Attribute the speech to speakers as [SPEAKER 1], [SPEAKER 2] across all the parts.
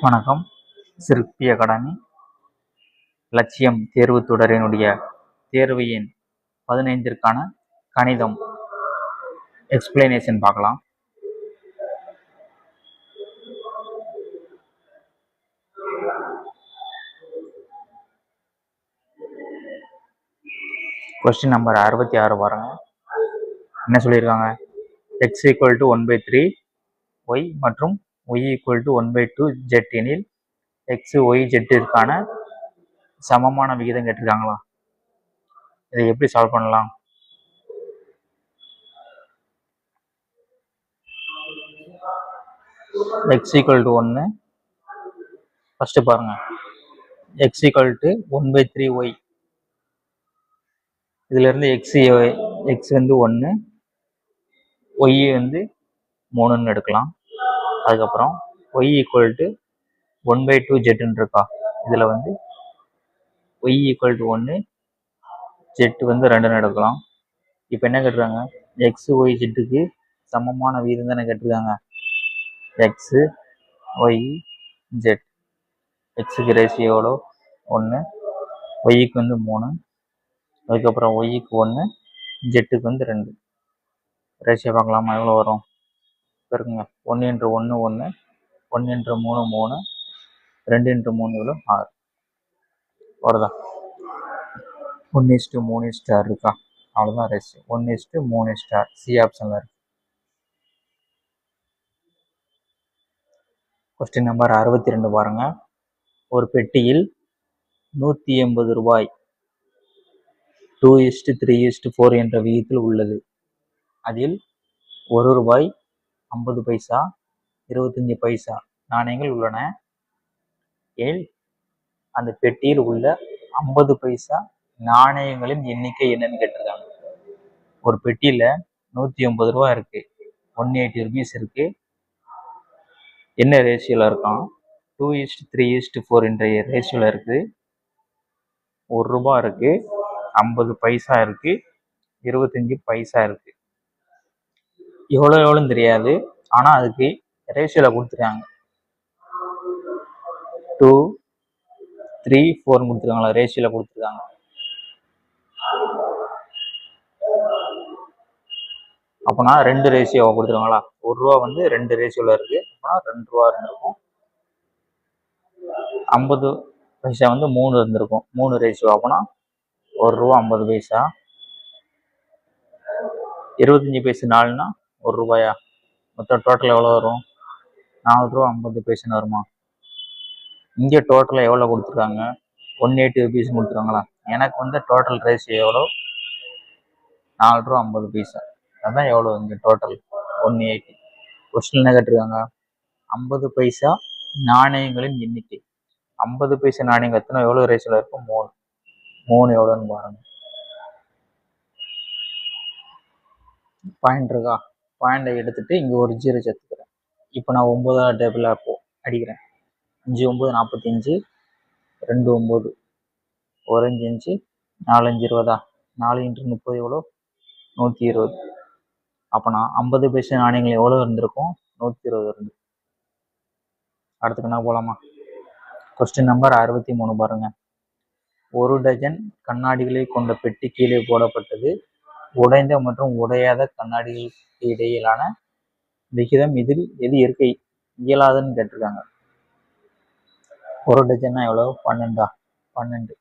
[SPEAKER 1] வணக்கம். சிற்பி அகாடமி லட்சியம் தேர்வு தொடரினுடைய தேர்வு எண் 15ற்கான கணிதம் எக்ஸ்பிளனேஷன் பார்க்கலாம். கொஸ்டின் நம்பர் 66 பாருங்க. என்ன சொல்லியிருக்காங்க? x = 1/3 y மற்றும் y = 1/2 z எனில் x y z சமமான விகிதம் கேட்டிருக்காங்களா? இதை எப்படி சால்வ் பண்ணலாம்? x = 1 ஃபர்ஸ்ட் பாருங்க. x = 1/3y. இதுல இருந்து x வந்து 1, y வந்து 3ன்னு எடுக்கலாம். அதுக்கப்புறம் y = 1/2 z இருக்கா, இதுல வந்து y = 1, z வந்து 2ன்னு எடுக்கலாம். இப்போ என்ன கேட்டுருக்காங்க? x y z சமமான வீதம் தானே கேட்டிருக்காங்க. x y z, xக்கு ரேஷியோ எவ்வளோ? 1, yக்கு வந்து 3, அதுக்கப்புறம் yக்கு 1, zக்கு வந்து 2. ரேஷியோ பார்க்கலாமா? எவ்வளோ வரும்? இருக்குங்க. 1 × 1 1, 1 × 3 3, 2 × 3 எவ்வளோ? 6 வருதா? 1:3 இருக்கா? அவ்வளோதான் ரேஷியோ. 1:3 சி ஆப்ஷன்ல இருக்கு. கொஸ்டின் நம்பர் 62 பாருங்க. ஒரு பெட்டியில் 180 ரூபாய் 2:3:4 என்ற விகிதத்தில் உள்ளது. அதில் 1 ரூபாய் 50 பைசா 25 பைசா நாணயங்கள் உள்ளன. ஏன் அந்த பெட்டியில் உள்ள 50 பைசா நாணயங்களின் எண்ணிக்கை என்னன்னு கேட்டிருக்காங்க. ஒரு பெட்டியில 180 ரூபாய் இருக்கு, 180 ருபீஸ் இருக்கு. என்ன ரேஷியோல இருக்கான்? 2:3:4 என்ற ரேஷியோல இருக்கு. 1 ரூபாய் இருக்கு, 50 பைசா இருக்கு, 25 பைசா இருக்கு. எவ்வளோன்னு தெரியாது, ஆனா அதுக்கு ரேஷியோல கொடுத்துருக்காங்க. 2, 3, 4 கொடுத்துருக்காங்களா? ரேஷியோல கொடுத்துருக்காங்க. அப்போனா 2 ரேஷியோ கொடுத்துருக்காங்களா? 1 ரூபா வந்து 2 ரேஷியோல இருக்கு. அப்போனா 2 ரூபா இருந்திருக்கும். 50 பைசா வந்து 3 இருந்திருக்கும், 3 ரேஷியோ. அப்போனா 1 ரூபா 50 பைசா, 25 பைசா 4னா 1 ரூபாயா? மொத்தம் டோட்டல் எவ்வளோ வரும்? 4 ரூபா 50 பைசான்னு வருமா? இங்கே டோட்டலாக எவ்வளோ கொடுத்துருக்காங்க? 180 ருபீஸ் கொடுத்துருக்காங்களா? எனக்கு வந்து டோட்டல் ரேஷியோ எவ்வளோ? 4 ரூபா 50 பைசா. அதான் எவ்வளோ இங்கே டோட்டல்? 180. கொஸ்டின் என்ன கேட்டிருக்காங்க? 50 பைசா நாணயங்களின் எண்ணிக்கை. 50 பைசா நாணயங்கள் எத்தனை, எவ்வளோ ரேஷியோல இருக்கும்? 3. 3 எவ்வளோன்னு பாருங்க. பாயிண்ட் இருக்கா? பாயிண்டை எடுத்துட்டு இங்கே ஒரு 0 சேர்த்துக்கிறேன். இப்போ நான் 9ஆவது டேபிளில் அடிக்கிறேன். 5 9 45, 2 9, 1 5 5, 4 5 20. 4 × 30 எவ்வளோ? 120. அப்போனா 50 பைசா நாணயங்கள் எவ்வளோ இருந்திருக்கும்? 120 இருந்து. அடுத்துக்கு என்ன போகலாமா? கொஸ்டின் நம்பர் 63 பாருங்க. 1 டஜன் கண்ணாடிகளை கொண்ட பெட்டி கீழே போடப்பட்டது. உடைந்த மற்றும் உடையாத கண்ணாடிகளுக்கு இடையிலான விகிதம் இதில் எது இருக்க இயலாதுன்னு கேட்டிருக்காங்க. 1 டஜன்னா எவ்வளோ? 12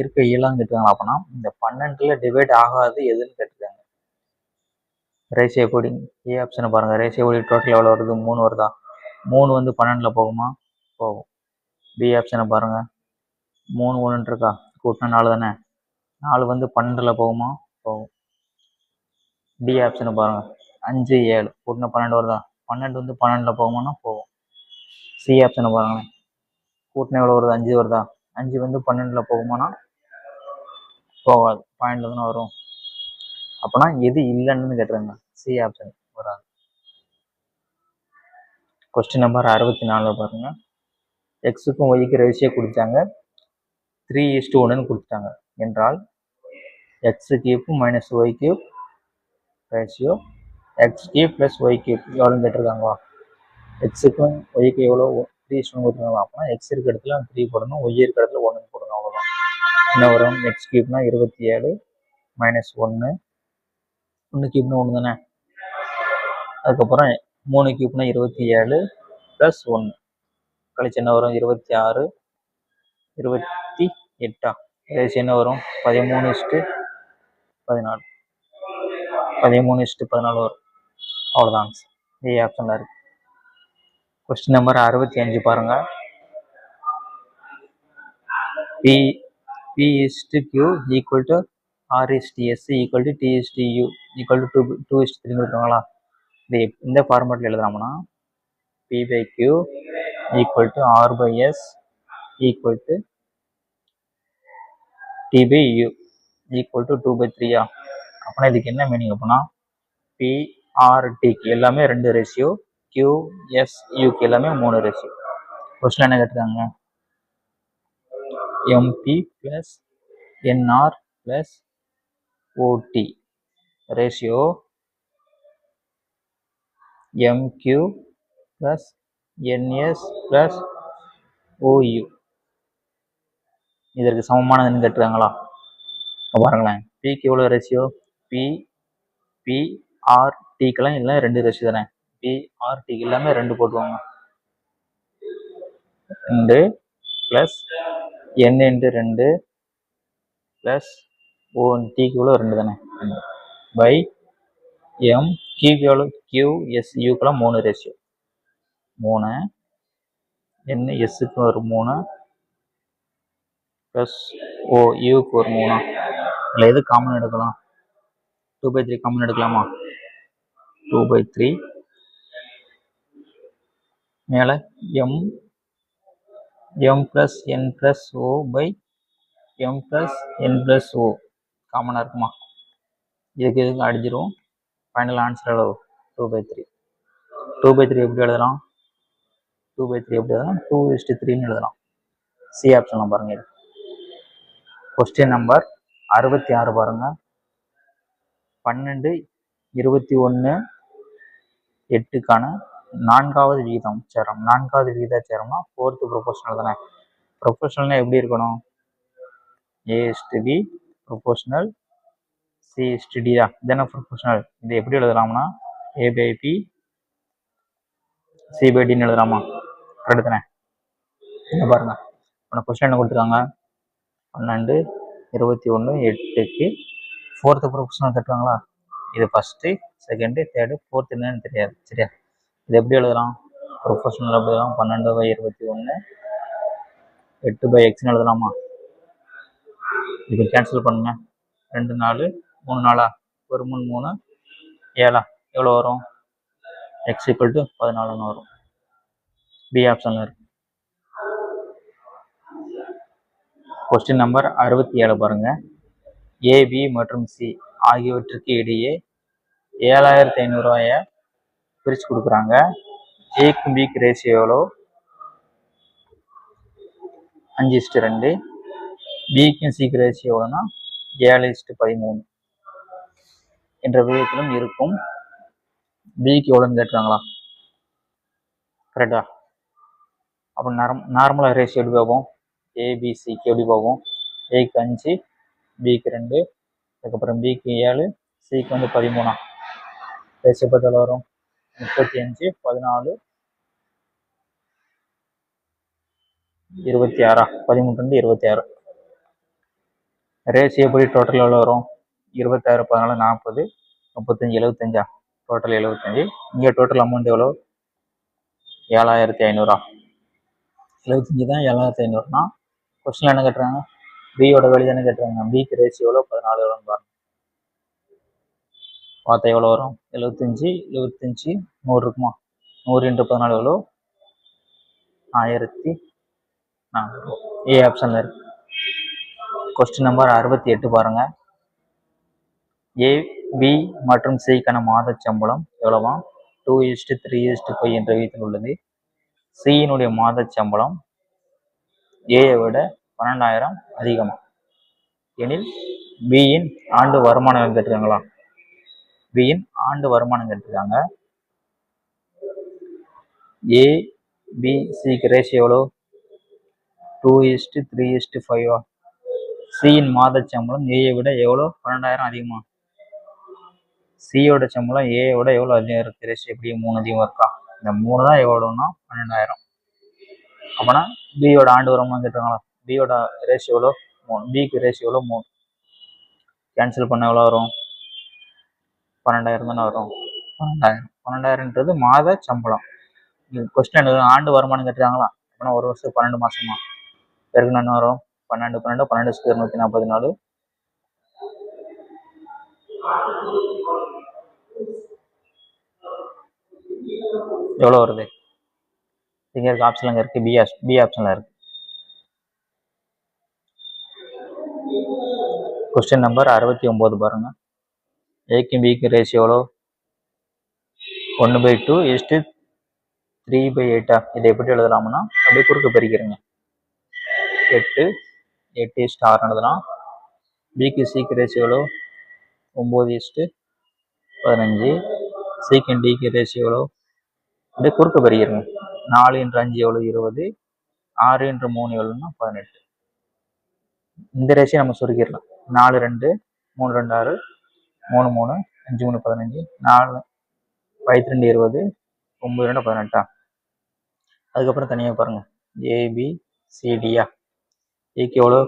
[SPEAKER 1] இருக்க இயலாதுன்னு கேட்டிருக்காங்க. அப்போனா இந்த 12ல் டிவைட் ஆகாது எதுன்னு கேட்டிருக்காங்க. ரேஷியோ கோடி ஏ ஆப்ஷனை பாருங்க. ரேஷியோ கோடி டோட்டல் எவ்வளோ வருது? 3 வருதா? 3 வந்து 12ல் போகுமா? போகும். பி ஆப்ஷனை பாருங்க. 3 1 இருக்கா? கூட்டினா 4 தானே. 4 வந்து 12ல் போகுமா? போகும். டி ஆப்ஷனை பாருங்க. 5 7 கூட்டினா 12 வருதா? 12 வந்து 12ல் போகுமானா போகும். சி ஆப்ஷனை பாருங்களேன். கூட்டினா எவ்வளோ வருது? 5 வருதா? 5 வந்து 12ல் போகுமானா போகாது, பாயிண்ட்ல தானே வரும். அப்போனா எது இல்லைன்னு கேட்டுருங்க. சி ஆப்ஷன் வராது. கொஸ்டின் நம்பர் 64 பாருங்க. எக்ஸுக்கும் ஒய்க்கு ரேஷியோ கொடுத்தாங்க, 3:1 கொடுத்துட்டாங்க என்றால் x³ - y³ ratio x³ + y³ எவ்வளோன்னு கேட்டிருக்காங்களா? எக்ஸுக்கும் ஒய்க்கு எவ்வளோ? 3:1 கொடுத்துருக்காங்க. அப்படின்னா எக்ஸ் இருக்க இடத்துல 3 போடணும், ஒய் இருக்க இடத்துல 1 போடணும், அவ்வளோதான். என்ன வரும்? எக்ஸ் கியூப்னா 27 மைனஸ் 1, 1 கியூப்னா 1 தானே. அதுக்கப்புறம் 3 கியூப்னா 27 ப்ளஸ் 1 கழிச்சு என்ன வரும்? 26, 28 கழிச்சு என்ன வரும்? 13:14, 13:14 வரும். அவ்வளோதான். ஏ ஆப்ஷனில் இருக்கு. கொஸ்டின் நம்பர் 65 பாருங்க. P is to Q equal to R is to S equal to T is to U equal to 2:3 கொடுத்துருவாங்களா? இது இந்த ஃபார்மேட்டில் எழுதலாம்னா P by Q equal to R by S equal to T by U equal to 2/3. அப்படின்னா இதுக்கு என்ன meaning அப்படின்னா PRTக்கு எல்லாமே 2 ratio, QSUக்கு எல்லாமே 3 ratio. Question என்ன கேட்டிருக்காங்க? MP plus NR plus OT ratio MQ plus NS plus OU இதற்கு சமமானதுன்னு கேட்டுருக்காங்களா? பாருங்களேன், பிக்கு எவ்வளோ ரேஷியோ? PRTக்கெல்லாம் இல்லை 2 ரேஷியோ தானே. PRTக்கு எல்லாமே 2 போட்டுவாங்க. 2 ப்ளஸ் N இன்ட்டு 2 ப்ளஸ் OTக்கு எவ்வளோ? 2 தானே. பை M கியூக்கு எவ்வளோ? QSUக்கெல்லாம் 3 ரேஷியோ, 3 NSக்கு ஒரு 3 ப்ளஸ் OUக்கு ஒரு 3. இல்லை எது காமன் எடுக்கலாம்? 2/3 காமன் எடுக்கலாமா? 2/3 மேலே M plus N plus O by M plus N plus O காமனாக இருக்குமா? இதுக்கு அடிச்சிடும். ஃபைனல் ஆன்சர் எவ்வளோ? 2/3. 2/3 எப்படி எழுதலாம்? 2/3 எப்படி எழுதலாம்? 2:3 எழுதலாம். சி ஆப்ஷன்லாம் பாருங்க. கொஸ்டின் நம்பர் 66 பாருங்க. 12:21:8க்கான 4வது விகிதாச்சாரம். 4வது விகிதாச்சாரம்னா 4th ப்ரொபோஷனல் தானே. ப்ரொபோஷனல்னா எப்படி இருக்கணும்? A:B ப்ரொபோஷனல், C:D தானே ப்ரொபோஷனல். இது எப்படி எழுதலாம்னா A/B C/Dன்னு எழுதலாமா? கரெக்டு தானே. என்ன பாருங்க, இப்போ கொஸ்டின் என்ன கொடுத்துருக்காங்க? 12:21:8க்கு 4th ப்ரொபோஷனல் கட்டுவாங்களா? இது ஃபர்ஸ்ட்டு, செகண்டு, தேர்டு, ஃபோர்த்து என்னன்னு தெரியாது. சரியா? இது எப்படி எழுதலாம்? ப்ரொபோஷனல் எப்படி எழுதலாம்? 12/21 8/xன்னு எழுதலாமா? இது கேன்சல் பண்ணுங்க. 2 4 3 4 ஒரு 3 3 7 எவ்வளோ வரும்? x = 14ன்னு வரும். பி ஆப்ஷன்ல இருக்கு. கொஸ்டின் நம்பர் 67 பாருங்க. AB மற்றும் C ஆகியவற்றுக்கு இடையே 7500 ரூபாயை பிரிச்சு கொடுக்குறாங்க. ஏக்கும் பிக்கு ரேஷியோ எவ்வளோ? 5:2. பிக்கும் சிக்கு ரேஷியோ எவ்வளோன்னா 7:13 என்ற விகிதத்திலும் இருக்கும். பிக்கு எவ்வளோன்னு கேட்டுறாங்களா? கரெக்டா? அப்போ நார்மலாக ரேஷியோ எப்படி பார்ப்போம்? ஏபிசிக்கு எப்படி பார்ப்போம்? ஏக்கு 5, பிக்கு 2, அதுக்கப்புறம் பிக்கு 7, சிக்கு 13. ரேஷியோ பார்த்து எவ்வளோ வரும்? 35, 14, 26. 13 26. ரேஷியோ படி டோட்டல் எவ்வளோ வரும்? 26, 14, 40, 35, 75. டோட்டல் 75. இங்கே டோட்டல் அமௌண்ட் எவ்வளோ? 7500. 75 தான் 7500னா கொஸ்டின் என்ன கேட்டுறாங்க? பியோட வேல்யூ தானே கேட்டுறாங்க. பிக்கு ரேஷியோ எவ்வளோ? 14 எவ்வளோன்னு பாருங்க. பார்த்தா எவ்வளோ வரும்? 75 100 இருக்குமா? 100 × 14 எவ்வளோ? 1400. ஏ ஆப்ஷன்ல இருக்கு. கொஸ்டின் நம்பர் 68 பாருங்க. ஏ, பி மற்றும் சிக்கான மாத சம்பளம் எவ்வளவா? 2:3:5 என்ற விகிதத்தில் உள்ளது. சியினுடைய மாத சம்பளம் ஏயை விட 12,000 அதிகமா எனில் பியின் ஆண்டு வருமானம் கேட்டிருக்காங்களா? பியின் ஆண்டு வருமானம் கேட்டிருக்காங்க. ஏ பி சிக்கு ரேஷியோ எவ்வளோ? 2:3:5. சியின் மாத சம்பளம் ஏயை விட எவ்வளோ? 12,000 அதிகமா? சியோட சம்பளம் ஏயை விட எவ்வளோ அதிகம் இருக்கு? ரேஷியோ எப்படி 3 அதிகமாக இருக்கா? இந்த 3 தான் எவ்வளோன்னா 12,000. அப்போனா பியோட ஆண்டு வருமானம் கேட்டாங்களா? பியோட ரேஷியோ எவ்வளோ? 3. பிக்கு ரேஷியோ எவ்வளோ? 3. கேன்சல் பண்ண எவ்வளோ வரும்? 12,000 தானே வரும். 12,000ன்றது மாத சம்பளம். கொஸ்டின் ஆண்டு வருமானம் கேட்டுருக்காங்களா? அப்படின்னா ஒரு வருஷம் 12 மாசமா பெருக்குன்னு என்ன வரும்? 12 244. எவ்வளோ வருது? இங்கே இருக்க ஆப்ஷன்ல இருக்கு. பி ஆப்ஷன்ல இருக்கு. கொஸ்டின் நம்பர் 69 பாருங்க. ஏக்கும் பிக்கு ரேஷியோ எவ்வளோ? 1/2:3/8. இதை எப்படி எழுதலாம்னா அப்படியே குறுக்க பெருக்கிறீங்க. 8:6 எழுதலாம். பிக்கு சிக்கு ரேஷியோ எவ்வளோ? 9:15. சிக்கு டிக்கு ரேஷியோ எவ்வளோ? அப்படியே குறுக்க பெருக்கிறீங்க. 4 × 5 எவ்வளோ? 20. 6 × 3 எவ்வளோன்னா 18. இந்த ரேஷியோ நம்ம சுருக்கிடலாம். 4 2 3 2 6 3 3 5 3 15 4 5 2 20 9 2 18. அதுக்கப்புறம் தனியாக பாருங்க. ஏபிசிடியா ஏக்கு எவ்வளோ?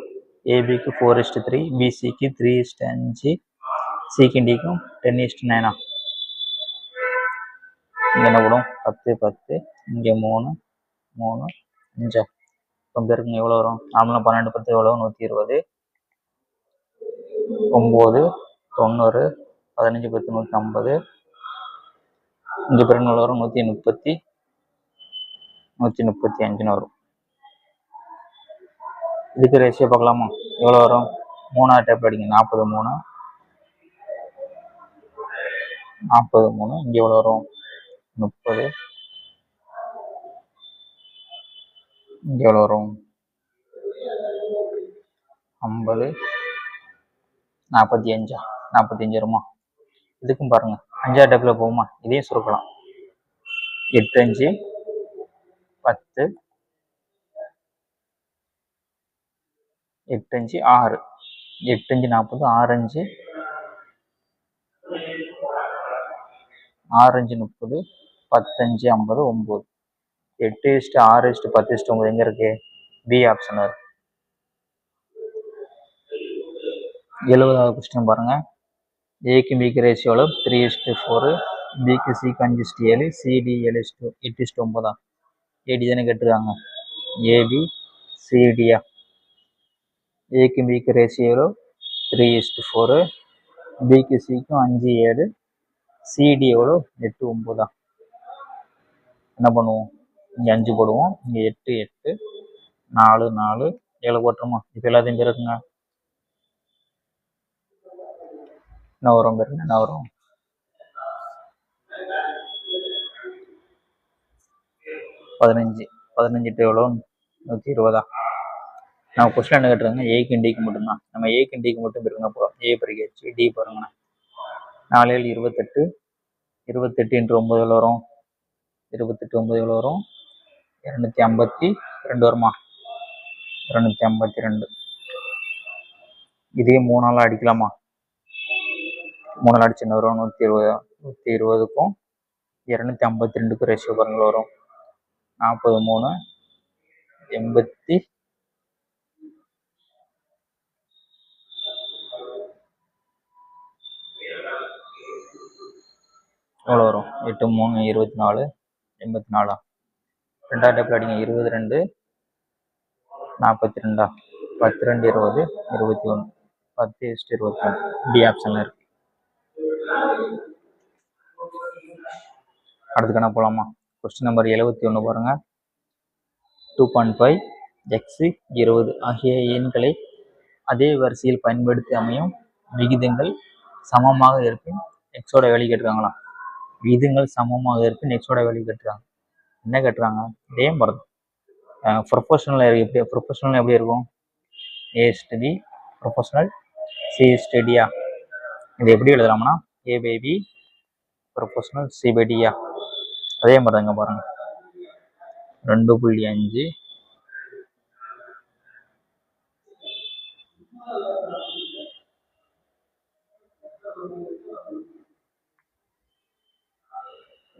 [SPEAKER 1] ஏபிக்கு 4:3, பிசிக்கு 3:5, சிக்கு டிக்கும் 10:9. இங்கே என்ன போடும்? 10 10 இங்கே 3 3 5. இப்போ பேருக்குங்க எவ்வளோ வரும்? நார்மலாக 12 10 எவ்வளோ? 120. 9 90 15 10 150. இங்கே பிறகு எவ்வளோ வரும்? 135 வரும். இதுக்கு ரேஷியோ பார்க்கலாமா? எவ்வளோ வரும்? 3ஆவது டைப் அடிங்க. 43 43. இங்கே எவ்வளோ வரும்? 30. இங்கே எவ்வளோ வரும்? 50. 45. 45 வருமா? இதுக்கும் பாருங்க. 5ஆவது டைப்ல போகுமா? இதையும் சுருக்கலாம். 8 5 10 8 5 6 8 5 40 6 5 6 5 30 10 5 50 9. 8:6:10:9 எங்க இருக்கு? பி ஆப்ஷன் இருக்கு. 70வது கொஸ்டின் பாருங்க. ஏக்கு பிக்கு ரேஷியோ 3:4. பிக்கு சிக்கு 5:7. சிடி 8:9. ஏடி தானே கேட்டுருக்காங்க. ஏபி சிடியா ஏக்கு பிக்கு ரேஷியோ 3:4. பிக்கு சிக்கும் 5:7. சிடி எவ்வளோ? 8:9. என்ன பண்ணுவோம்? இங்கே 5 போடுவோம். இங்கே 8 8 4 4 7 போட்டுருமா? இப்போ எல்லாத்தையும் பிறகுங்க என்ன வரும்? பிறகு என்ன வரும்? 15 15 எவ்வளோ? 120. நம்ம கொஸ்டின் என்ன கேட்டுருங்க? ஏக்கு டிக்கு மட்டும்தான். நம்ம ஏக்கு டிக்கு மட்டும் பிறகுங்க போகிறோம். ஏ பிறகு டி பாருங்கண்ணா. 4 7 28. 28 × 9 எவ்வளோ வரும்? 28 9 எவ்வளோ வரும்? 252 வருமா? 252. இதே 3ஆல் அடிக்கலாமா? 3ஆல் அடிச்சு என்ன வரும்? 120. 120க்கும் 252க்கும் ரேஷியோ பாருங்க வரும். 43 80 எவ்வளோ வரும்? 8 3 24 84. 2ஆவது டைப்ல அடிங்க. 22 42. 10 2 20 21. 10:21. டி ஆப்ஷன்ல இருக்கு. அடுத்து என்ன போலாமா? கொஸ்டின் நம்பர் 71 பாருங்க. 2.5 x 20 ஆகிய எண்களை அதே வரிசையில் பயன்படுத்தி அமையும் விகிதங்கள் சமமாக இருப்பின் எக்ஸோட வேல்யூ கேட்டுருக்காங்களா? விகிதங்கள் சமமாக இருப்பின் எக்ஸோட வேல்யூ கேட்டுருக்காங்க. என்ன கேட்டுறாங்க? இதே மாதிரி ப்ரொபோஷனல் எப்படி? ப்ரொபோஷனல் எப்படி இருக்கும்? A/B ப்ரொபோஷனல் C/Dயா இது எப்படி எழுதலாம்னா A/B ப்ரொபோஷனல் C/Dயா அதே மாதிரி தாங்க பாருங்க. 2.5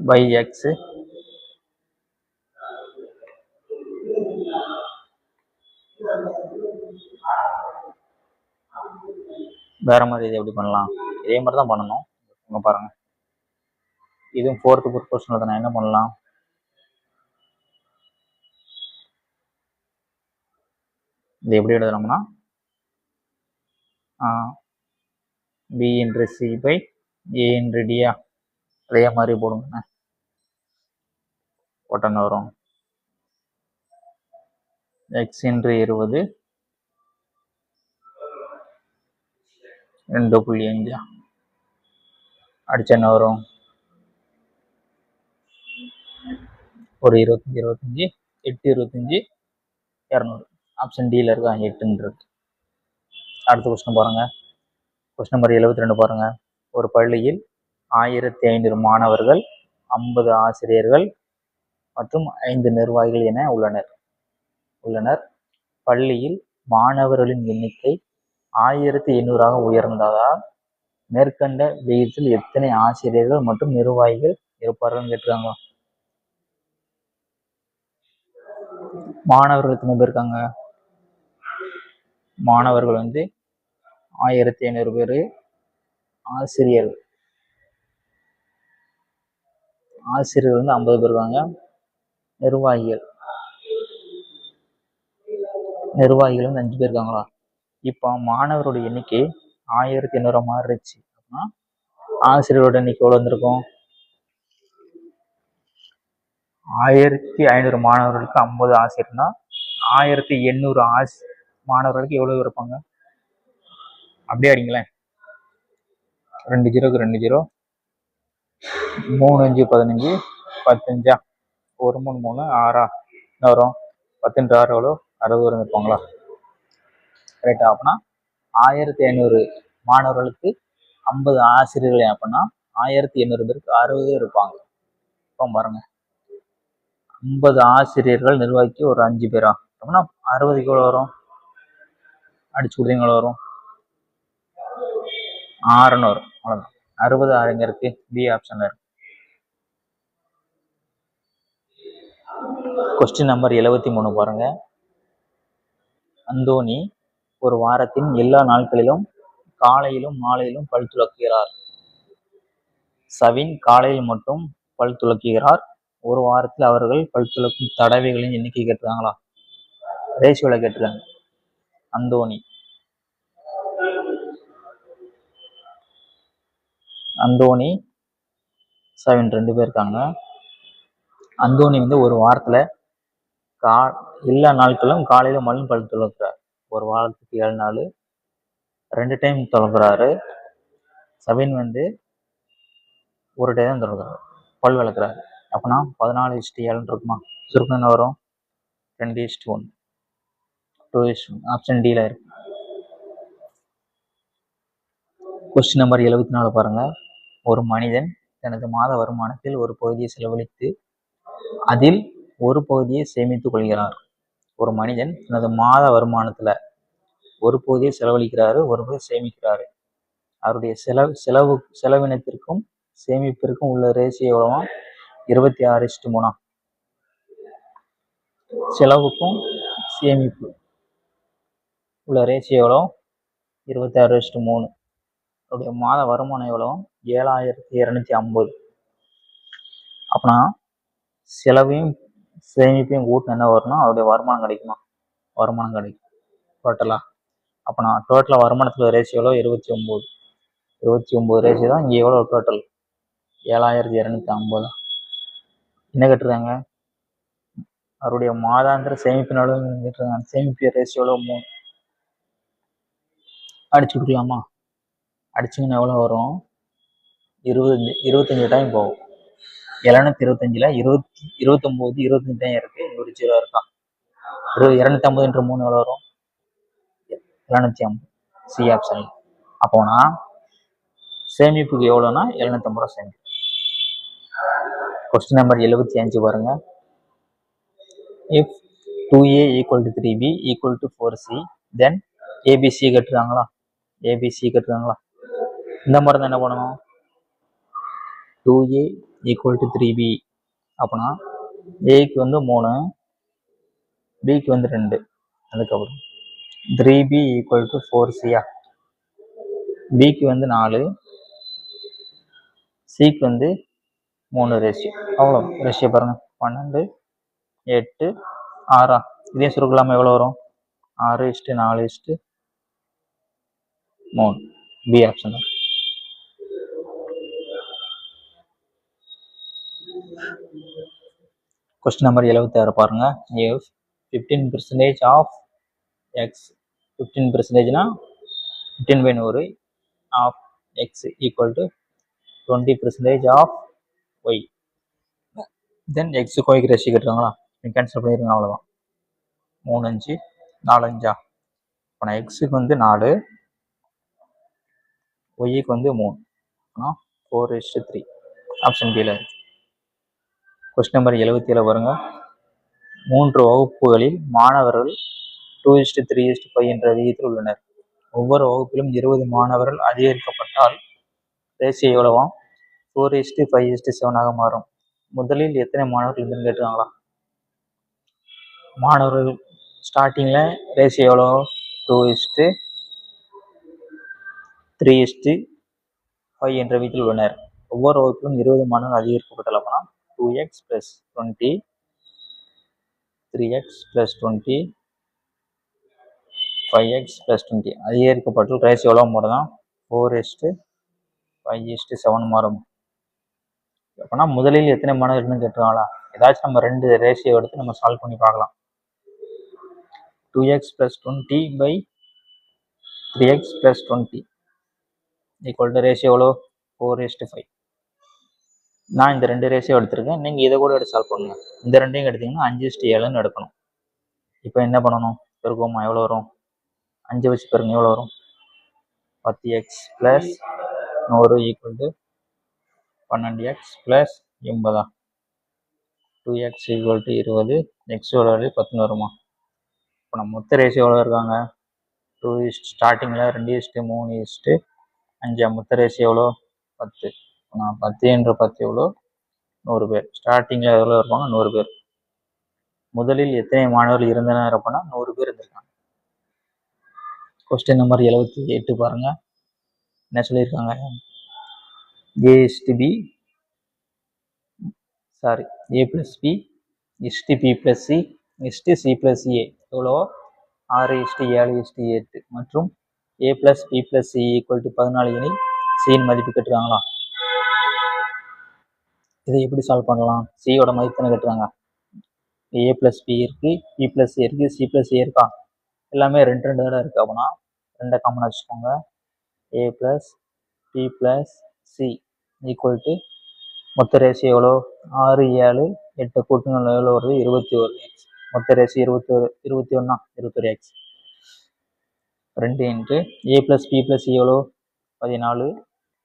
[SPEAKER 1] by x வேற மாதிரி இது எப்படி பண்ணலாம்? இதே மாதிரி தான் பண்ணணும். இங்க பாருங்க, இதுவும் 4th ப்ரொபோஷனல் தான். என்ன பண்ணலாம்? இது எப்படி எழுதலாம்னா b into c by a into d. அதே மாதிரி போடுங்க. போட்டோன்னு வரும் x into 20 2.5 அடிச்சா என்ன வரும்? ஒரு 25 8 25 200. ஆப்ஷன் டியில் இருக்கா 8ன்றது. அடுத்த கொஸ்டின் பாருங்க. கொஸ்டின் நம்பர் 72 பாருங்க. ஒரு பள்ளியில் 1500 மாணவர்கள், 50 ஆசிரியர்கள் மற்றும் 5 நிர்வாகிகள் என உள்ளனர். பள்ளியில் மாணவர்களின் எண்ணிக்கை 1800 உயர்ந்ததால் மேற்கண்ட விகிதத்தில் எத்தனை ஆசிரியர்கள் மற்றும் நிர்வாகிகள் இருப்பார்கள் கேட்டிருக்காங்க. மாணவர்கள் எத்தனை பேர் இருக்காங்க? மாணவர்கள் 1500 பேர். ஆசிரியர்கள் 50 பேர் இருக்காங்க. நிர்வாகிகள் 5 பேர் இருக்காங்களா? இப்போ மாணவருடைய எண்ணிக்கை 1800 மாறிடுச்சு அப்படின்னா ஆசிரியரோட எண்ணிக்கை எவ்வளோ வந்திருக்கும்? 1500 மாணவர்களுக்கு 50 ஆசிரியர்னா 1800 மாணவர்களுக்கு எவ்வளவு இருப்பாங்க? அப்படியே அடிங்களேன். 2 0க்கு 2 0, 3 5 15, 15 1 3 3 6 என்ன வரும்? 10 6 எவ்வளோ? 60 இருப்பாங்களா? ரைட்டா? அப்படின்னா 1500 மாணவர்களுக்கு 50 ஆசிரியர்கள் அப்படின்னா 1800 பேருக்கு 60 இருப்பாங்க. இப்போ பாருங்க, 50 ஆசிரியர்கள் நிர்வாகிக்கு ஒரு 5 பேரா அப்படின்னா 60க்கு எவ்வளோ வரும்? அடிச்சு கொடுத்தீங்க எவ்வளோ வரும்? 6ன்னு வரும். அவ்வளோதான். 60 6 எங்க இருக்கு? பி ஆப்ஷன்ல இருக்கு. கொஸ்டின் நம்பர் 73 பாருங்க. அந்தோனி ஒரு வாரத்தின் எல்லா நாட்களிலும் காலையிலும் மாலையிலும் பல் துலக்குகிறார். சவின் காலையில் மட்டும் பல் துலக்குகிறார். ஒரு வாரத்தில் அவர்கள் பல் துலக்கும் தடவைகளின் எண்ணிக்கை கேட்டிருக்காங்களா? ரேஷியோல கேட்டிருக்காங்க. அந்தோனி சவின் 2 பேர் இருக்காங்க. அந்தோனி ஒரு வாரத்துல எல்லா நாட்களும் காலையில மட்டும் பல் துலக்குறாரு. ஒரு வாரத்துக்கு 7 நாள் 2 டைம் துலக்குறாரு. சவின் ஒரு டைம் தான் துலக்குறாரு, பல் விளக்குறாரு. அப்படின்னா 14:7 இருக்குமா? சுருக்கம் என்ன வரும்? 2:1, 2:1. ஆப்ஷன் டில இருக்கு. கொஸ்டின் நம்பர் 74 பாருங்க. ஒரு மனிதன் தனது மாத வருமானத்தில் ஒரு பகுதியை செலவழித்து அதில் ஒரு பகுதியை சேமித்துக் கொள்கிறார். ஒரு மனிதன் தனது மாத வருமானத்துல ஒரு பகுதியை செலவழிக்கிறாரு, ஒரு பகுதியை சேமிக்கிறாரு. அவருடைய செலவினத்திற்கும் சேமிப்பிற்கும் உள்ள ரேஷியோ எவ்வளவா? 26:3. செலவுக்கும் சேமிப்பு உள்ள ரேஷியோ எவ்வளோ? 26:3. அவருடைய மாத வருமானம் எவ்வளோ? 7250. அப்படின்னா செலவையும் சேமிப்பையும் கூட்டினா என்ன வரும்னா அவருடைய வருமானம் கிடைக்குமா? வருமானம் கிடைக்கும் டோட்டலா. அப்போனா டோட்டலாக வருமானத்தில் ரேஷியோ எவ்வளோ? 29 ரேஷியோ தான். இங்கே எவ்வளோ டோட்டல்? 7250. என்ன கேட்டிருக்காங்க? அவருடைய மாதாந்திர சேமிப்பினோட கேட்டிருக்காங்க. சேமிப்பு ரேஷியோ எவ்வளோ? 3. அடிச்சு கொடுக்கலாமா? அடிச்சிங்கன்னா எவ்வளோ வரும்? 25 டைம் போகும். 725ல் 29 25 டைம் இருக்கு. ஒரு 0 இருக்கா? 250 என்ற 3 எவ்வளோ வரும்? 750. C option. அப்போனா சேமிப்புக்கு எவ்வளோனா 750 ரூபா சேமிப்பு. கொஸ்டின் நம்பர் 75 பாருங்க. If 2a equal to 3b equal to 4c then ABC கட்டுறாங்களா, ஏபிசி கட்டுறாங்களா, இந்த மாதிரி தான் என்ன பண்ணணும், 2a ஈக்குவல் டு 3b அப்படின்னா ஏக்கு வந்து 3, பிக்கு வந்து 2, அதுக்கப்புறம் 3b ஈக்குவல் டு 4cயா, பிக்கு வந்து 4, சிக்கு வந்து 3 ரேஷியோ. அவ்வளோ ரேஷியோ பாருங்க, 12, 8, 6. இதே சுருக்கலாமல் எவ்வளோ வரும், 6:4:3, பி ஆப்ஷன் தான். கொஸ்டின் நம்பர் 76 பாருங்க. if 15% ஆஃப் எக்ஸ், 15%னா 15/100 of x equal to 20% of y, then எக்ஸுக்கு ஒய்க்கு ரேஷியோ கட்டுறாங்களா, கேன்சல் பண்ணிடுங்க, அவ்வளோதான். 3, 5, 4, 5. இப்போ நான் எக்ஸுக்கு வந்து 4, ஒய்க்கு வந்து 3, 4:3 ஆப்ஷன் பியில் இருக்கு. கொஸ்டின் நம்பர் 77 பாருங்க. 3 வகுப்புகளில் மாணவர்கள் 2:3:5 என்ற விகிதத்தில் உள்ளனர். ஒவ்வொரு வகுப்பிலும் 20 மாணவர்கள் அதிகரிக்கப்பட்டால் ரேஷியோ எவ்வளவாம், 4:5:7 மாறும். முதலில் எத்தனை மாணவர்கள் இருந்துன்னு கேட்டுருக்காங்களா. மாணவர்கள் ஸ்டார்டிங்ல ரேஷியோ எவ்வளோ, 2:3:5 என்ற விகிதத்தில் உள்ளனர். ஒவ்வொரு வகுப்பிலும் 20 மாணவர்கள் அதிகரிக்கப்பட்டால் அப்படின்னா 2x + 20, 3x + 20, 5x + 20 அதிகரிக்கப்பட்டு ரேஷியோ எவ்வளோ மாறுதான், 4:5:7 மாறும். அப்படின்னா முதலில் எத்தனை மாணவர்கள்னு கேட்டுருவாங்களா. ஏதாச்சும் நம்ம 2 ரேஷியோ எடுத்து நம்ம சால்வ் பண்ணி பார்க்கலாம். 2x + 20 by 3x + 20 equal to ratio எவ்வளோ, 4:5. நான் இந்த 2 ரேஷியோ எடுத்திருக்கேன், நீங்கள் இதை கூட எடுத்து சால்வ் பண்ணுங்க. இந்த 2ஐயும் எடுத்தீங்கன்னா 5:7ன்னு எடுக்கணும். இப்போ என்ன பண்ணணும், பெருக்குவோமா, எவ்வளோ வரும், 5 வச்சு பெருங்க எவ்வளோ வரும், 10x + 100 equal to 12x + 80. 2x equal to 20, எக்ஸோட வேல்யூ 10 வருமா. இப்போ நம்ம மொத்த ரேஷியோ எவ்வளோ இருக்காங்க, 2 ஸ்டார்டிங்கில் 2:3:5, மொத்த ரேஷியோ எவ்வளோ, 10. 10 என்ற 10 எவ்வளோ, 100 பேர். ஸ்டார்டிங்கில் எவ்வளோ இருப்பாங்க, 100 பேர். முதலில் எத்தனை மாணவர்கள் இருந்தனர் அப்படின்னா 100 பேர் இருந்திருக்காங்க. கொஸ்டின் நம்பர் 78 பாருங்க. என்ன சொல்லியிருக்காங்க, a + b p + c c + a எவ்வளோ, 6:7:8 மற்றும் a + b + c equal to 14 எனில் c இன் மதிப்பு கட்டுறாங்களா. இதை எப்படி சால்வ் பண்ணலாம், சியோட மதிப்பு தானே கட்டுறாங்க. a + b இருக்கு, b + c இருக்கு, c + a இருக்கா, எல்லாமே 2 தடவை இருக்கு. அப்படின்னா 2 காமன் வச்சுக்கோங்க. a + b + c equal to மொத்த ரேஷியோ எவ்வளோ, 6:7:8 கூட்டுங்கள் எவ்வளோ வருது, 21x. மொத்த ratio 21x. 2 into a + b + c எவ்வளோ, 14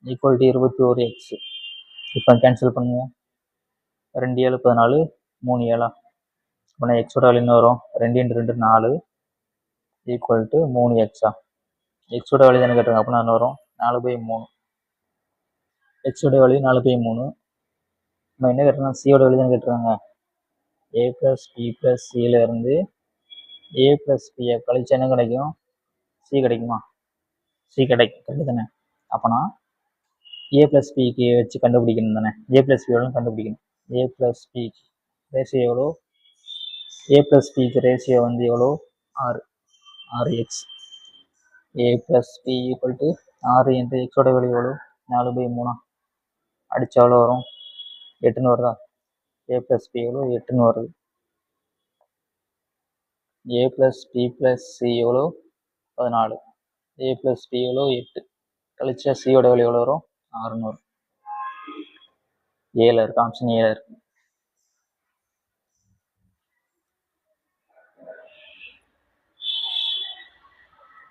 [SPEAKER 1] ஈக்குவல் டு 21x. இப்போ கேன்சல் பண்ணுங்க, 2 7 14, 3 7. அப்படின்னா எக்ஸோட வேல்யூ என்ன வரும், 2 × 2 4 ஈக்குவல் டு 3x. எக்ஸோட வேல்யூ தானே கேட்டுருங்க, அப்படின்னா என்ன வரும், 4/3. எக்ஸோட வேல்யூ 4/3. நம்ம என்ன கேட்டுருங்க, சியோட வேல்யூ தானே கேட்டுருக்காங்க. a + b + c இருந்து a + b கழிச்சு என்ன கிடைக்கும், c கிடைக்குமா, c கிடைக்கும், கரெக்டு தானே. அப்போனா a + bக்கு வச்சு கண்டுபிடிக்கணும் தானே, a + b எவ்வளோ கண்டுபிடிக்கணும். a + b ரேஷியோ எவ்வளோ, a + bக்கு ரேஷியோ வந்து எவ்வளோ, 6x. a + b equal to 6 என்று எக்ஸோட வேல்யூ எவ்வளோ, 4/3. அடிச்சா எவ்வளோ வரும், 8ன்னு வருதா. a + b எவ்வளோ, 8ன்னு வருது. a + b + c எவ்வளோ, 14. a + b எவ்வளோ, 8. கழிச்சா சியோட வேல்யூ எவ்வளோ வரும், 6ன்னு வரும். ஏல இருக்கு, ஆப்ஷன் ஏல இருக்கு.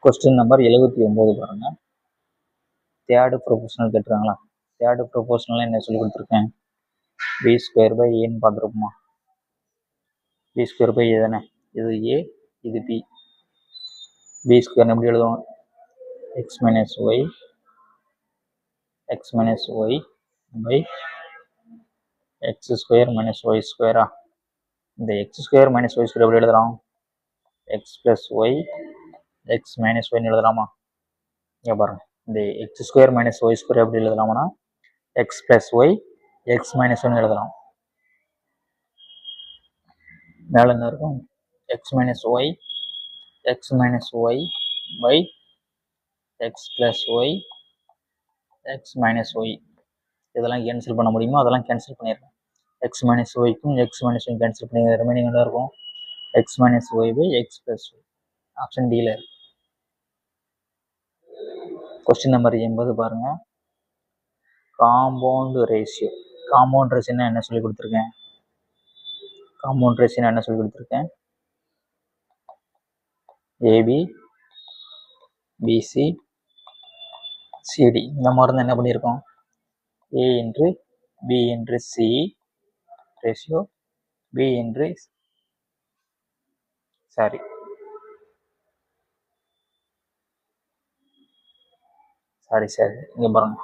[SPEAKER 1] கொஸ்டின் நம்பர் 79 பாருங்க. தேர்டு ப்ரொபோஷனல் கேட்டுருக்காங்களா. தேர்டு ப்ரொபோஷனல் என்ன சொல்லி கொடுத்துருக்கேன், b² /a பார்த்துருப்போமா. பி ஸ்கொயர் பை ஏ தானே, இது ஏ இது பி. பி ஸ்கொயர் எப்படி எழுதுவோம், x minus y by x square minus y ஸ்கொயரா. இந்த x square minus y square எப்படி எழுதலாம், x plus y x minus ஒய்னு எழுதலாமா. இங்கே பாருங்க, இந்த x square minus y square எப்படி எழுதலாம்னா x plus y x minus ஒன்னு எழுதலாம். மேலே என்ன இருக்கும், x minus y by x plus y x minus y. இதெல்லாம் கேன்சல் பண்ண முடியுமோ அதெல்லாம் கேன்சல் பண்ணிடுறேன். எக்ஸ் மைனஸ் ஒய்க்கும் எக்ஸ் மைனஸ் ஒய் கேன்சல் பண்ணி ரிமைனிங் என்ன இருக்கும், x minus y by x plus y. Option டியில் இருக்கு. கொஸ்டின் நம்பர் 80 பாருங்க. Compound ratio. காம்பவுண்ட் ரேஷியோனா என்ன சொல்லி கொடுத்துருக்கேன், ஏபி பிசி சிடி. இந்த மாதிரி தான் என்ன பண்ணியிருக்கோம், a into b into c ratio b into sorry இங்கே பாருங்க,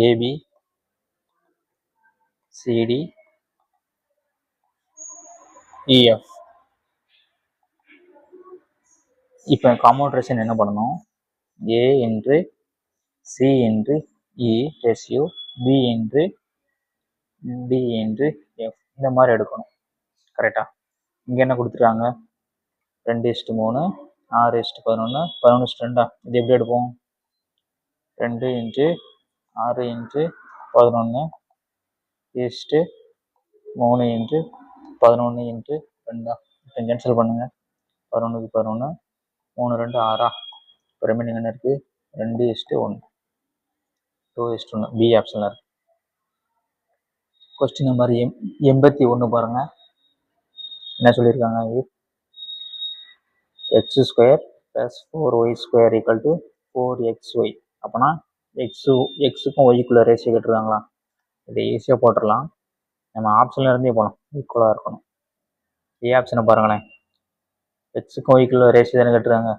[SPEAKER 1] ஏபி சிடி இஎஃப். இப்போ காம்பவுண்ட் ரேஷியோ என்ன பண்ணணும், a into c into e ratio b into d into f. இந்த மாதிரி எடுக்கணும். கரெக்டா. இங்கே என்ன கொடுத்துருக்காங்க, 2:3 6:11 11:2. இது எப்படி எடுப்போம், 2 இன்ட்டு 6 இன்ட்டு 11 3 இன்ட்டு 11 இன்ட்டு 2. இப்போ கேன்சல் பண்ணுங்க, 11க்கு 11 3 2 6. இப்போ ரிமைனிங் என்ன இருக்குது, 2:1 2:1. பி ஆப்ஷனில் இருக்கு. கொஸ்டின் நம்பர் 81 பாருங்க. என்ன சொல்லியிருக்காங்க, X square plus 4y square equal to 4xy. அப்போனா எக்ஸுக்கும் ஒய்க்குள்ள ரேஷியோ கேட்டுருக்காங்களா. இதை ஈஸியாக போட்டுடலாம். நம்ம ஆப்ஷனில் இருந்தே போகலாம், ஈக்குவலாக இருக்கணும். ஏ ஆப்ஷனை பாருங்களேன், எக்ஸுக்கும் ஒய்க்குள்ள ரேஷியோ தானே கேட்டுருக்காங்க.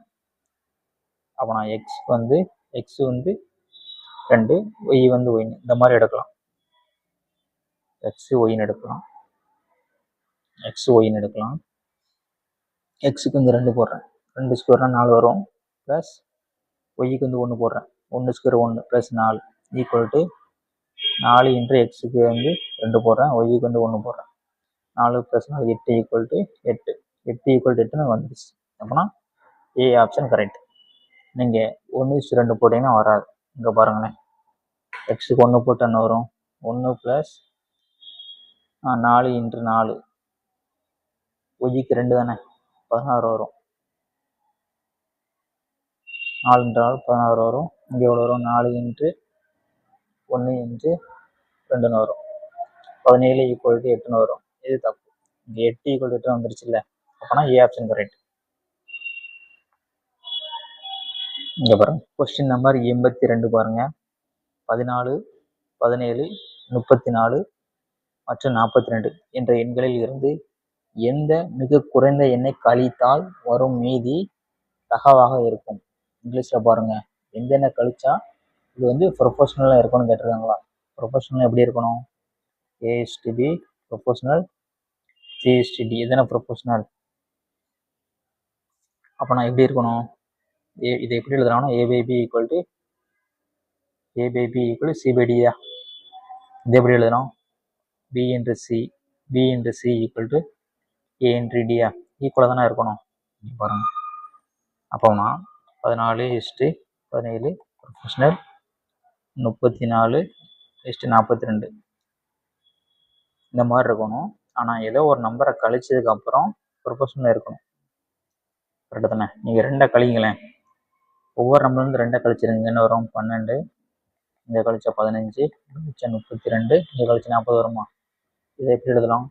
[SPEAKER 1] அப்போ நான் எக்ஸ் வந்து 2 ஒய் வந்து ஒய்னு இந்த மாதிரி எடுக்கலாம். எக்ஸ் ஒய்னு எடுக்கலாம். எக்ஸுக்கு வந்து 2 போடுறேன், 2 ஸ்கொயர்னா 4 வரும். ப்ளஸ் ஒய்க்கு வந்து 1 போடுறேன், 1 square 1 plus 4 equal to 4 into எக்ஸுக்கு வந்து 2 போடுறேன், ஒய்க்கு வந்து 1 போடுறேன். 4 plus 4 8 equal to 8. 8 equal to 8ன்னு வந்துடுச்சு. அப்படின்னா ஏ ஆப்ஷன் கரெக்ட். நீங்கள் 1:2 போட்டிங்கன்னா வராது. இங்கே பாருங்களேன், எக்ஸுக்கு 1 போட்டு என்ன வரும், 1 ப்ளஸ் 4 இன்ட்டு 4 ஒய்க்கு 2 தானே 16 வரும். 4 இன்ட்டு 4 16 வரும். இங்கே எவ்வளோ வரும், 4 இன்ட்டு 1 இன்ட்டு 2ன்னு வரும். 17 ஈக்குவல் டு 8ன்னு வரும். இது தப்பு. இங்கே 8 ஈக்குவல் டு 8 வந்துருச்சு இல்லை. அப்போனா ஏ ஆப்ஷன் கரெக்ட். இங்கே பாருங்க, கொஸ்டின் நம்பர் 82 பாருங்க. 14 17 34 மற்றும் 42 என்ற எண்களில் இருந்து எந்த மிக குறைந்த எண்ணை கழித்தால் வரும் மீதி தகவாக இருக்கும். இங்கிலீஷில் பாருங்க, எந்த எண்ணை கழிச்சா இது வந்து ப்ரொபோஷனலாக இருக்கணும்னு கேட்டிருக்காங்களா. ப்ரொபோஷனல் எப்படி இருக்கணும், ஏ/பி ப்ரொபோஷனல், சி/டி எதனா ப்ரொபோஷனல். அப்போ நான் எப்படி இருக்கணும், இதை எப்படி எழுதுறாங்கன்னா ஏ/பி ஈக்குவல் டு சி/டியா. இது எப்படி எழுதணும், b into c equal to a into டியா. ஈக்குவலாக தானே இருக்கணும். பாருங்க, அப்போனா 14:17 ப்ரொபோஷனல், 34:42 இந்த மாதிரி இருக்கணும். ஆனால் ஏதோ ஒரு நம்பரை கழிச்சதுக்கு அப்புறம் ப்ரொபோஷனல் இருக்கணும். கரெக்டு தானே. நீங்கள் 2 கழிங்களேன், ஒவ்வொரு நம்பர்லேருந்து 2 கழிச்சிருங்க. என்ன வரும், 12. இங்கே கழிச்சா 15, கழிச்சா 32, இங்கே கழிச்சா 40 வருமா. இதை எப்படி எழுதலாம்,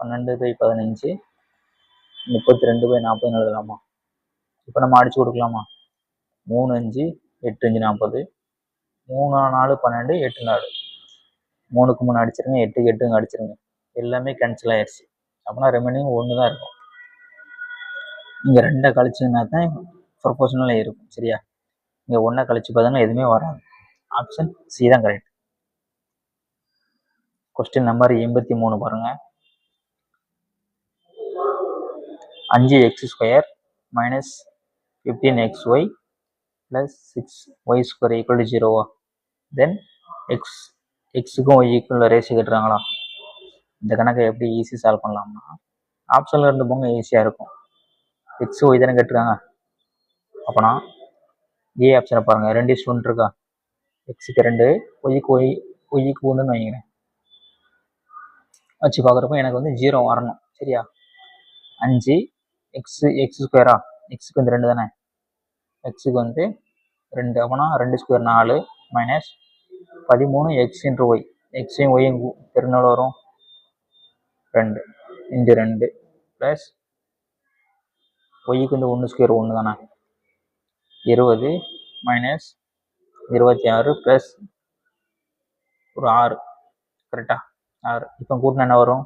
[SPEAKER 1] 12/15 32/40 எழுதலாமா. இப்போ நம்ம அடிச்சு கொடுக்கலாமா. 3 5 8 5 40, 3 4 12, 8 4, 3க்கு 3 அடிச்சிருங்க, 8க்கு 8 அடிச்சிருங்க, எல்லாமே கேன்சல் ஆயிடுச்சு. அப்படின்னா ரெமைனிங் 1 தான் இருக்கும். நீங்கள் 2 கழிச்சிங்கன்னா தான் ப்ரொபோஷனலாக இருக்கும். சரியா? இங்கே 1 கழிச்சு பார்த்தீங்கன்னா எதுவுமே வராது. ஆப்ஷன் சி தான் கரெக்ட். கொஸ்டின் நம்பர் 83 பாருங்க. 5x² minus 15xy plus 6y² equal to 0. Then எக்ஸுக்கும் ஒய்க்கும் ரேஷியோ கேட்டுறாங்களா? இந்த கணக்கை எப்படி ஈஸி சால்வ் பண்ணலாம்னா, ஆப்ஷனில் இருந்து போங்க, ஈஸியாக இருக்கும். எக்ஸ் ஒய் தானே கேட்டுருக்காங்க. அப்போனா ஏ ஆப்ஷனை பாருங்கள், 2:1 இருக்கா? எக்ஸுக்கு 2, ஒய்க்கு 1ன்னு வைங்களேன். வச்சு பார்க்குறப்போ எனக்கு வந்து 0 வரணும். சரியா? 5 எக்ஸ்², எக்ஸுக்கு வந்து 2 தானே, எக்ஸுக்கு வந்து 2, அப்போனா 2² 4 மைனஸ் 13 எக்ஸ் இன்ட்ரு ஒய், எக்ஸையும் ஒய்யும் பெருநாள் வரும் 2 இன்ட்டு 2 ப்ளஸ் ஒய்க்கு வந்து 1² 1 தானே, 20 மைனஸ் 26 ப்ளஸ் ஒரு 6. கரெக்டா? 6. இப்போ கூட்டினா என்ன வரும்?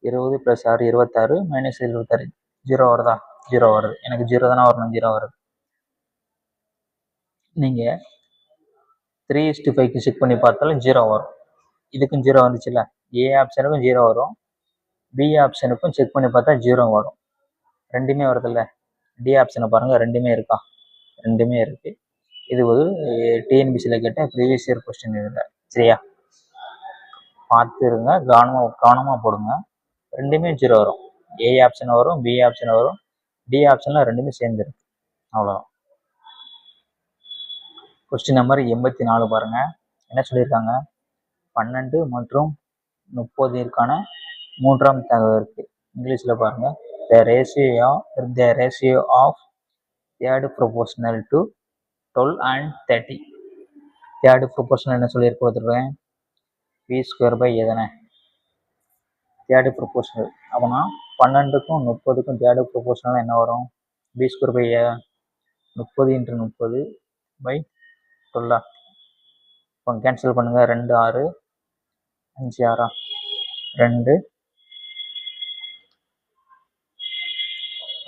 [SPEAKER 1] 20 + 6 26 மைனஸ் 26, 0 வருதா? 0 வருது. எனக்கு 0 தானே வரணும், 0 வருது. நீங்கள் 3:5க்கு செக் பண்ணி பார்த்தாலும் 0 வரும். இதுக்கும் 0 வந்துச்சுல்ல. ஏ ஆப்ஷனுக்கும் 0 வரும், பி ஆப்ஷனுக்கும் செக் பண்ணி பார்த்தா 0 வரும். ரெண்டுமே வருதில்ல. டி ஆப்ஷனை பாருங்கள், ரெண்டுமே இருக்கா? ரெண்டுமே இருக்குது. இது ஒரு டிஎன்பிசியில் கேட்ட ப்ரீவியஸ் இயர் கொஸ்டின் இதில். சரியா? பார்த்துருங்க, கவனமாக போடுங்க. ரெண்டுமே 0 வரும். ஏ ஆப்ஷன் வரும், பி ஆப்ஷன் வரும், டி ஆப்ஷனில் ரெண்டுமே சேர்ந்துருக்கு. அவ்வளோதான். கொஸ்டின் நம்பர் 84 பாருங்க. என்ன சொல்லியிருக்காங்க? 12 மற்றும் 30ற்கான 3ஆம் தகவல் இருக்கு. இங்கிலீஷில் பாருங்க. The ratio of third proportional to 12 and 30. Third proportional என்ன சொல்லி கொடுத்துருக்கேன்? p²/a தானே தேர்ட் ப்ரொபோஷனல். அப்போனா 12க்கும் 30க்கும் தேர்ட் ப்ரொபோஷனல் என்ன வரும்? b²/a. 30 × 30/12. இப்போ கேன்சல் பண்ணுங்க. 2 6 5 6 2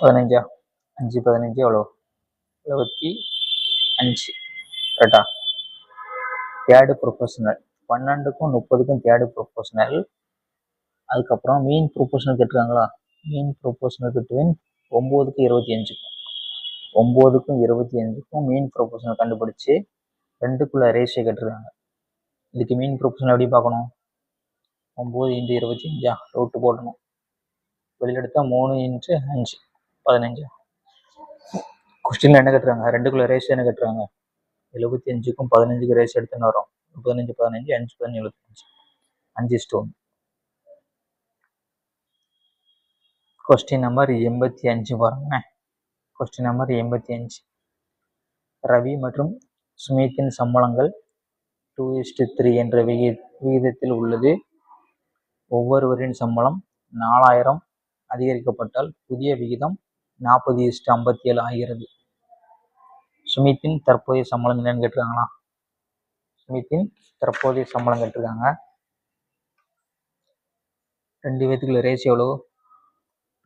[SPEAKER 1] 15 5 15 எவ்வளோ? 75. கரெக்டா? தேர்டு ப்ரொபோஷனல் 12க்கும் 30க்கும் தேர்டு ப்ரொபோஷனல். அதுக்கப்புறம் மீன் ப்ரொபோஷனல் கேட்டுருக்காங்களா? மீன் ப்ரொபோஷனல் பிட்வீன் 9க்கும் 25க்கும் 9க்கும் 25க்கும் மீன் ப்ரொபோஷனல் கண்டுபிடிச்சி 2க்குள்ள ரேஷியோ கேட்டுருக்காங்க. இதுக்கு மீன் ப்ரொபோஷனல் எப்படி பார்க்கணும்? 9 × 25 ரூட்டு போடணும். வெளியில் எடுத்தால் 3 × 5 15. கொஸ்டினில் என்ன கேட்டுருக்காங்க? 2க்குள்ள ரேஷியோ என்ன கேட்டுருக்காங்க? 75க்கும் 15க்கும் ரேஷியோ எடுத்துன்னு வரும். 15 15 5 15 75 5:1. கொஸ்டின் நம்பர் 85 பாருங்க. Question number 85. ரவி மற்றும் சுமித்தின் சம்பளங்கள் 2:3 என்ற விகிதத்தில் உள்ளது. ஒவ்வொருவரின் சம்பளம் 4000 அதிகரிக்கப்பட்டால் புதிய விகிதம் 40:57 ஆகிறது. சுமித்தின் தற்போதைய சம்பளம் என்னன்னு கேட்டிருக்காங்களா? சுமித்தின் தற்போதைய சம்பளம் கேட்டிருக்காங்க. 2 பேத்துக்குள்ள ரேஷியோ எவ்வளோ?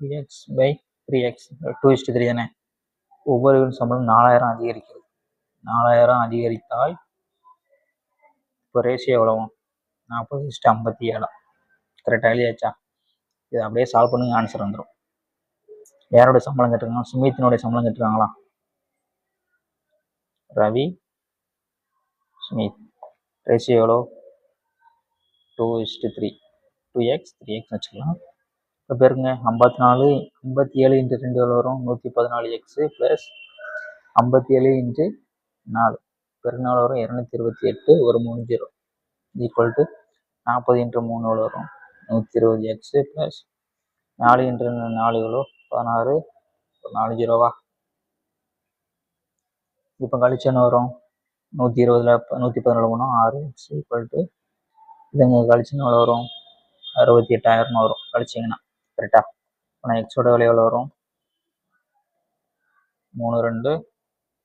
[SPEAKER 1] 3x/3x 2:3 தானே. ஒவ்வொருவரின் சம்பளம் 4000 அதிகரிக்கிறது. 4000 அதிகரித்தால் இப்போ ரேஷியோ எவ்வளவு? 40:57. கரெக்டாக எழுதியாச்சா? இது அப்படியே சால்வ் பண்ணுங்க, ஆன்சர் வந்துடும். யாரோட சம்பளம் கேட்டிருக்காங்க? சுமித்தினுடைய சம்பளம் கேட்டிருக்காங்களா? ரவி சுமித். ரேஷியோ எவ்வளோ? 2:3. 2x 3x வச்சுக்கலாம். இப்போ பேருங்க 57 × 2 எவ்வளோ வரும்? 114x ப்ளஸ் 57 × 4 பெருநாள் வரும் 228, ஒரு 3 0 ஈக்குவல் டு 40 × 3 எவ்வளோ வரும்? 120x ப்ளஸ் 4 × 4 எவ்வளோ? 16, 4 0வா? இப்போ கழிச்சு என்ன வரும்? 120ல் 114 போனால் 6x ஈக்குவல் டு இதுங்க கழிச்சுன்னு எவ்வளோ வரும்? 68,000 வரும் கழிச்சிங்கன்னா. கரெக்டா? ஆனால் எக்ஸோட விலை எவ்வளோ வரும்? 3 2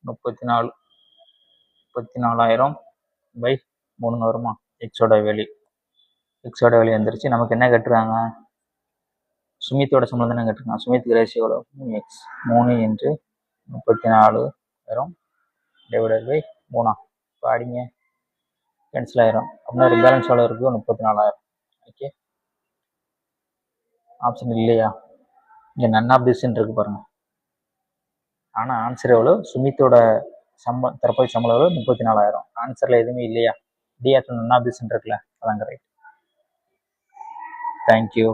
[SPEAKER 1] 34,000 பை 3 வருமா? எக்ஸோட வேல்யூ வந்துருச்சு. நமக்கு என்ன கட்டுறாங்க? சுமித்தோட சம்பளம் தானே கட்டுருக்காங்க. சுமித்துக்கு ரேஷியோ எவ்வளோ? 3x. 3 into 34,000 divided by 3. இப்போ அடிங்க, கேன்சல் ஆயிரும். அப்படின்னா ஒரு பேலன்ஸ் எவ்வளோ இருக்குது? 34,000. ஓகே, ஆப்ஷன் இல்லையா? இங்கே நன் ஆஃப் திஸ்ன்னு இருக்கு பாருங்க. ஆனால் ஆன்சர் எவ்வளோ? சுமித்தோட தற்போதைய சம்பளம் எவ்வளோ? 34,000. ஆன்சரில் எதுவுமே இல்லையா? டி ஆப்ஷன் நன் ஆஃப் திஸ்ன்னு இருக்குல்ல, அதான் கரெக்ட். தேங்க்யூ.